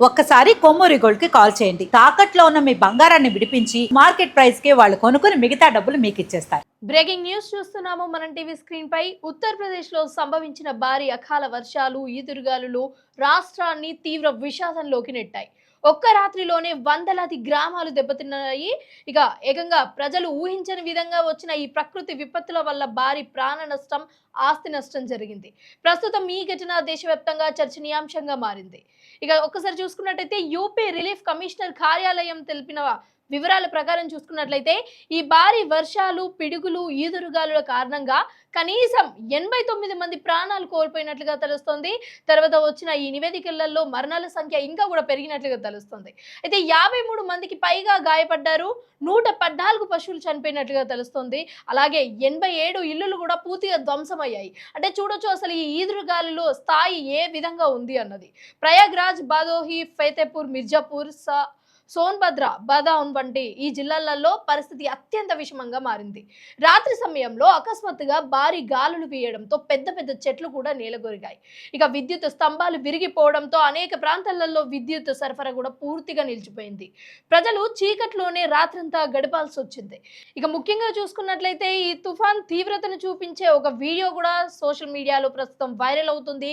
ఒక్కసారి కొమ్మూరి గోల్డ్ కి కాల్ చేయండి. తాకట్లో ఉన్న మీ బంగారాన్ని విడిపించి మార్కెట్ ప్రైస్ కి వాళ్ళు కొనుక్కుని మిగతా డబ్బులు మీకు ఇచ్చేస్తారు. బ్రేకింగ్ న్యూస్ చూస్తున్నాము మనం టీవీ స్క్రీన్ పై. ఉత్తరప్రదేశ్ లో సంభవించిన భారీ అకాల వర్షాలు ఈదురుగాలులు రాష్ట్రాన్ని తీవ్ర విషాదంలోకి నెట్టాయి. ఒక్క రాత్రిలోనే వందలాది గ్రామాలు దెబ్బతిన్నాయి. ఇక ఏకంగా ప్రజలు ఊహించని విధంగా వచ్చిన ఈ ప్రకృతి విపత్తుల వల్ల భారీ ప్రాణ నష్టం, ఆస్తి నష్టం జరిగింది. ప్రస్తుతం ఈ ఘటన దేశవ్యాప్తంగా చర్చనీయాంశంగా మారింది. ఇక ఒక్కసారి చూసుకున్నట్టయితే యూపీ రిలీఫ్ కమిషనర్ కార్యాలయం తెలిపిన వివరాల ప్రకారం చూసుకున్నట్లయితే ఈ భారీ వర్షాలు, పిడుగులు, ఈదురుగాలుల కారణంగా కనీసం 89 మంది ప్రాణాలు కోల్పోయినట్లుగా తెలుస్తోంది. తర్వాత వచ్చిన ఈ నివేదికలలో మరణాల సంఖ్య ఇంకా కూడా పెరిగినట్లుగా తెలుస్తోంది. అయితే 53 మందికి పైగా గాయపడ్డారు. 114 పశువులు చనిపోయినట్లుగా తెలుస్తోంది. అలాగే 87 ఇళ్లు కూడా పూర్తిగా ధ్వంసమయ్యాయి. అంటే చూడొచ్చు అసలు ఈ ఈదురుగాలులో స్థాయి ఏ విధంగా ఉంది అన్నది. ప్రయాగ్రాజ్, బాదోహి, ఫతేపూర్, మిర్జాపూర్, సోన్భద్ర, బదాన్ వంటి ఈ జిల్లాలలో పరిస్థితి అత్యంత విషమంగా మారింది. రాత్రి సమయంలో అకస్మాత్తుగా భారీ గాలులు వీయడంతో పెద్ద పెద్ద చెట్లు కూడా నేలగొరిగాయి. ఇక విద్యుత్ స్తంభాలు విరిగిపోవడంతో అనేక ప్రాంతాలలో విద్యుత్ సరఫరా కూడా పూర్తిగా నిలిచిపోయింది. ప్రజలు చీకట్లోనే రాత్రంతా గడపాల్సి వచ్చింది. ఇక ముఖ్యంగా చూసుకున్నట్లయితే ఈ తుఫాన్ తీవ్రతను చూపించే ఒక వీడియో కూడా సోషల్ మీడియాలో ప్రస్తుతం వైరల్ అవుతుంది.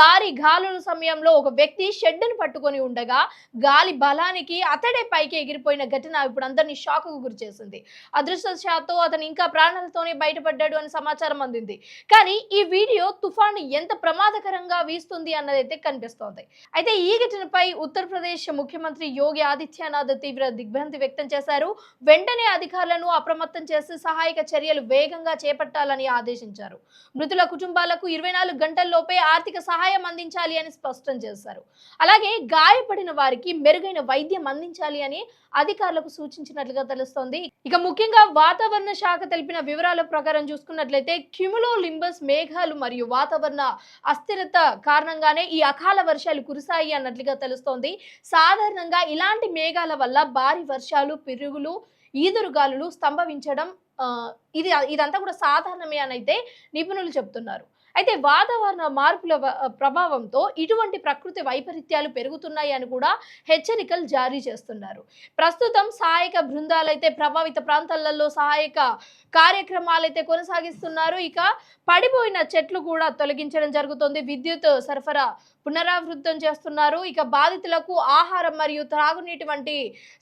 భారీ గాలుల సమయంలో ఒక వ్యక్తి షెడ్డును పట్టుకొని ఉండగా గాలి బలానికి అతడే పైకి ఎగిరిపోయిన ఘటన ఇప్పుడు అందరినీ షాక్ కు గురి చేసింది. అదృష్టవశాత్తు అతను ఇంకా ప్రాణాలతోనే బయటపడ్డాడు అని సమాచారం అందింది. కానీ ఈ వీడియో తుఫాను ఎంత ప్రమాదకరంగా వీస్తుంది అన్నదైతే కనిపిస్తోంది. అయితే ఈ ఘటనపై ఉత్తరప్రదేశ్ ముఖ్యమంత్రి యోగి ఆదిత్యనాథ్ తీవ్ర దిగ్భ్రాంతి వ్యక్తం చేశారు. వెంటనే అధికారులను అప్రమత్తం చేసి సహాయక చర్యలు వేగంగా చేపట్టాలని ఆదేశించారు. మృతుల కుటుంబాలకు 24 గంటల్లోపే ఆర్థిక సహాయం అందించాలి అని స్పష్టం చేశారు. అలాగే గాయపడిన వారికి మెరుగైన వైద్యం అందించాలి అని అధికారులకు సూచించినట్లుగా తెలుస్తోంది. ఇక ముఖ్యంగా వాతావరణ శాఖ తెలిపిన వివరాల ప్రకారం చూసుకున్నట్లయితే క్యుములో లింబస్ మేఘాలు మరియు వాతావరణ అస్థిరత కారణంగానే ఈ అకాల వర్షాలు కురిశాయి అన్నట్లుగా తెలుస్తోంది. సాధారణంగా ఇలాంటి మేఘాల వల్ల భారీ వర్షాలు, పిడుగులు, ఈదురుగాలులు సంభవించడం ఇదంతా కూడా సాధారణమే అని అయితే నిపుణులు చెప్తున్నారు. అయితే వాతావరణ మార్పుల ప్రభావంతో ఇటువంటి ప్రకృతి వైపరీత్యాలు పెరుగుతున్నాయి అని కూడా హెచ్చరికలు జారీ చేస్తున్నారు. ప్రస్తుతం సహాయక బృందాలైతే ప్రభావిత ప్రాంతాలలో సహాయక కార్యక్రమాలైతే కొనసాగిస్తున్నారు. ఇక పడిపోయిన చెట్లు కూడా తొలగించడం జరుగుతుంది. విద్యుత్ సరఫరా పునరావృతం చేస్తున్నారు. ఇక బాధితులకు ఆహారం మరియు త్రాగునీటి వంటి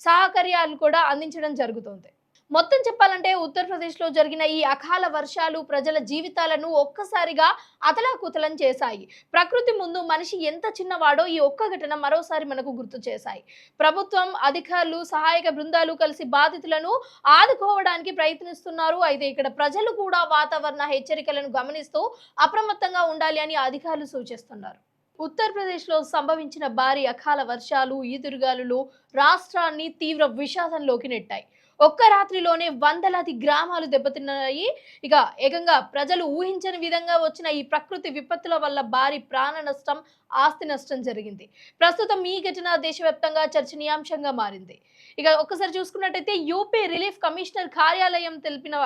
సహకార్యాలు కూడా అందించడం జరుగుతుంది. మొత్తం చెప్పాలంటే ఉత్తరప్రదేశ్లో జరిగిన ఈ అకాల వర్షాలు ప్రజల జీవితాలను ఒక్కసారిగా అతలాకుతలం చేశాయి. ప్రకృతి ముందు మనిషి ఎంత చిన్నవాడో ఈ ఒక్క ఘటన మరోసారి మనకు గుర్తు చేశాయి. ప్రభుత్వం, అధికారులు, సహాయక బృందాలు కలిసి బాధితులను ఆదుకోవడానికి ప్రయత్నిస్తున్నారు. అయితే ఇక్కడ ప్రజలు కూడా వాతావరణ హెచ్చరికలను గమనిస్తూ అప్రమత్తంగా ఉండాలి అని అధికారులు సూచిస్తున్నారు. ఉత్తరప్రదేశ్లో సంభవించిన భారీ అకాల వర్షాలు, ఈదురుగాలులు రాష్ట్రాన్ని తీవ్ర విషాదంలోకి నెట్టాయి. ఒక్క రాత్రిలోనే వందలాది గ్రామాలు దెబ్బతిన్నాయి. ఇక ఏకంగా ప్రజలు ఊహించని విధంగా వచ్చిన ఈ ప్రకృతి విపత్తుల వల్ల భారీ ప్రాణ నష్టం, ఆస్తి నష్టం జరిగింది. ప్రస్తుతం ఈ ఘటన దేశవ్యాప్తంగా చర్చనీయాంశంగా మారింది. ఇక ఒక్కసారి చూసుకున్నట్టయితే యూపీ రిలీఫ్ కమిషనర్ కార్యాలయం తెలిపిన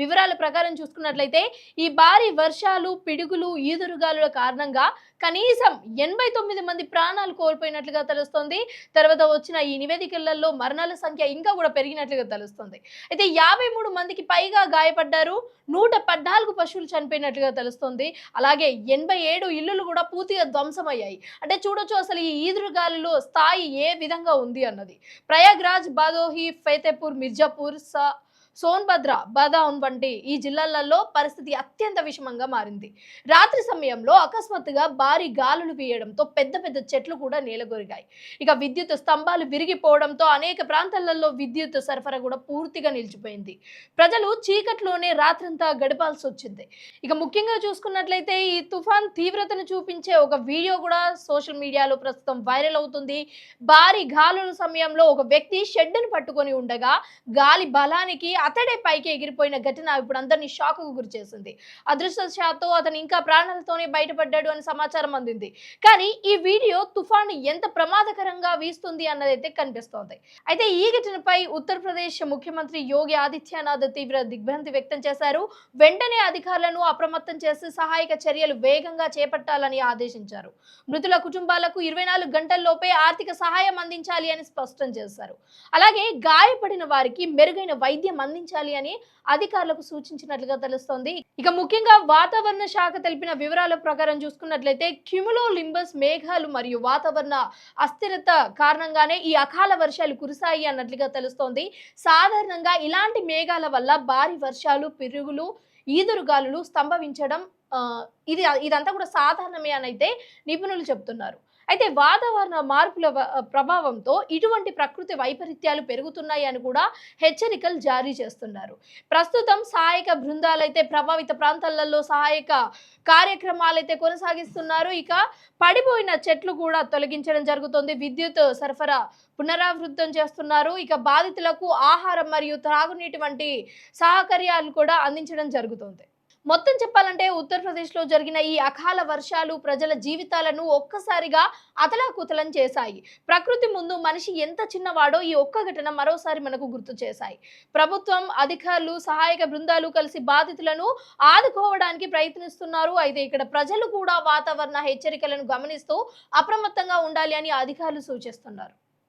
వివరాల ప్రకారం చూసుకున్నట్లయితే ఈ భారీ వర్షాలు, పిడుగులు, ఈదురుగాలుల కారణంగా కనీసం 89 మంది ప్రాణాలు కోల్పోయినట్లుగా తెలుస్తోంది. తర్వాత వచ్చిన ఈ నివేదికలలో మరణాల సంఖ్య ఇంకా కూడా పెరిగినట్లుగా తెలుస్తోంది. అయితే 53 మందికి పైగా గాయపడ్డారు. 114 పశువులు చనిపోయినట్లుగా తెలుస్తోంది. అలాగే 87 ఇళ్లు కూడా పూర్తిగా ధ్వంసమయ్యాయి. అంటే చూడొచ్చు అసలు ఈ ఈదురుగాలులో స్థాయి ఏ విధంగా ఉంది అన్నది. ప్రయాగ్రాజ్, బాదోహి, ఫతేపూర్, మిర్జాపూర్, సోన్భద్ర, బదాన్ వంటి ఈ జిల్లాలలో పరిస్థితి అత్యంత విషమంగా మారింది. రాత్రి సమయంలో అకస్మాత్తుగా భారీ గాలులు వీయడంతో పెద్ద పెద్ద చెట్లు కూడా నేలగొరిగాయి. ఇక విద్యుత్ స్తంభాలు విరిగిపోవడంతో అనేక ప్రాంతాలలో విద్యుత్ సరఫరా కూడా పూర్తిగా నిలిచిపోయింది. ప్రజలు చీకట్లోనే రాత్రంతా గడపాల్సి వచ్చింది. ఇక ముఖ్యంగా చూసుకున్నట్లయితే ఈ తుఫాన్ తీవ్రతను చూపించే ఒక వీడియో కూడా సోషల్ మీడియాలో ప్రస్తుతం వైరల్ అవుతుంది. భారీ గాలుల సమయంలో ఒక వ్యక్తి షెడ్డును పట్టుకొని ఉండగా గాలి బలానికి అతడే పైకి ఎగిరిపోయిన ఘటన ఇప్పుడు అందరినీ షాక్ కు గురి చేసింది. అదృష్టవశాత్తు అతను ఇంకా ప్రాణాలతోనే బయటపడ్డాడు అని సమాచారం అందింది. కానీ ఈ వీడియో తుఫాను ఎంత ప్రమాదకరంగా వీస్తుంది అన్నదైతే కనిపిస్తోంది. అయితే ఈ ఘటనపై ఉత్తరప్రదేశ్ ముఖ్యమంత్రి యోగి ఆదిత్యనాథ్ తీవ్ర దిగ్భ్రాంతి వ్యక్తం చేశారు. వెంటనే అధికారులను అప్రమత్తం చేసి సహాయక చర్యలు వేగంగా చేపట్టాలని ఆదేశించారు. మృతుల కుటుంబాలకు 24 గంటల్లోపే ఆర్థిక సహాయం అందించాలి అని స్పష్టం చేశారు. అలాగే గాయపడిన వారికి మెరుగైన వైద్యం అందించాలి అని అధికారులకు సూచించినట్లుగా తెలుస్తోంది. ఇక ముఖ్యంగా వాతావరణ శాఖ తెలిపిన వివరాల ప్రకారం చూసుకున్నట్లయితే క్యుములో లింబస్ మేఘాలు మరియు వాతావరణ అస్థిరత కారణంగానే ఈ అకాల వర్షాలు కురిశాయి అన్నట్లుగా తెలుస్తోంది. సాధారణంగా ఇలాంటి మేఘాల వల్ల భారీ వర్షాలు, పిడుగులు, ఈదురుగాలులు సంభవించడం ఇదంతా కూడా సాధారణమే అని అయితే నిపుణులు చెప్తున్నారు. అయితే వాతావరణ మార్పుల ప్రభావంతో ఇటువంటి ప్రకృతి వైపరీత్యాలు పెరుగుతున్నాయి అని కూడా హెచ్చరికలు జారీ చేస్తున్నారు. ప్రస్తుతం సహాయక బృందాలైతే ప్రభావిత ప్రాంతాలలో సహాయక కార్యక్రమాలైతే కొనసాగిస్తున్నారు. ఇక పడిపోయిన చెట్లు కూడా తొలగించడం జరుగుతుంది. విద్యుత్ సరఫరా పునరావృతం చేస్తున్నారు. ఇక బాధితులకు ఆహారం మరియు త్రాగునీటి వంటి సహకార్యాలు కూడా అందించడం జరుగుతుంది. మొత్తం చెప్పాలంటే ఉత్తరప్రదేశ్లో జరిగిన ఈ అకాల వర్షాలు ప్రజల జీవితాలను ఒక్కసారిగా అతలాకుతలం చేశాయి. ప్రకృతి ముందు మనిషి ఎంత చిన్నవాడో ఈ ఒక్క ఘటన మరోసారి మనకు గుర్తు చేశాయి. ప్రభుత్వం, అధికారులు, సహాయక బృందాలు కలిసి బాధితులను ఆదుకోవడానికి ప్రయత్నిస్తున్నారు. అయితే ఇక్కడ ప్రజలు కూడా వాతావరణ హెచ్చరికలను గమనిస్తూ అప్రమత్తంగా ఉండాలి అని అధికారులు సూచిస్తున్నారు.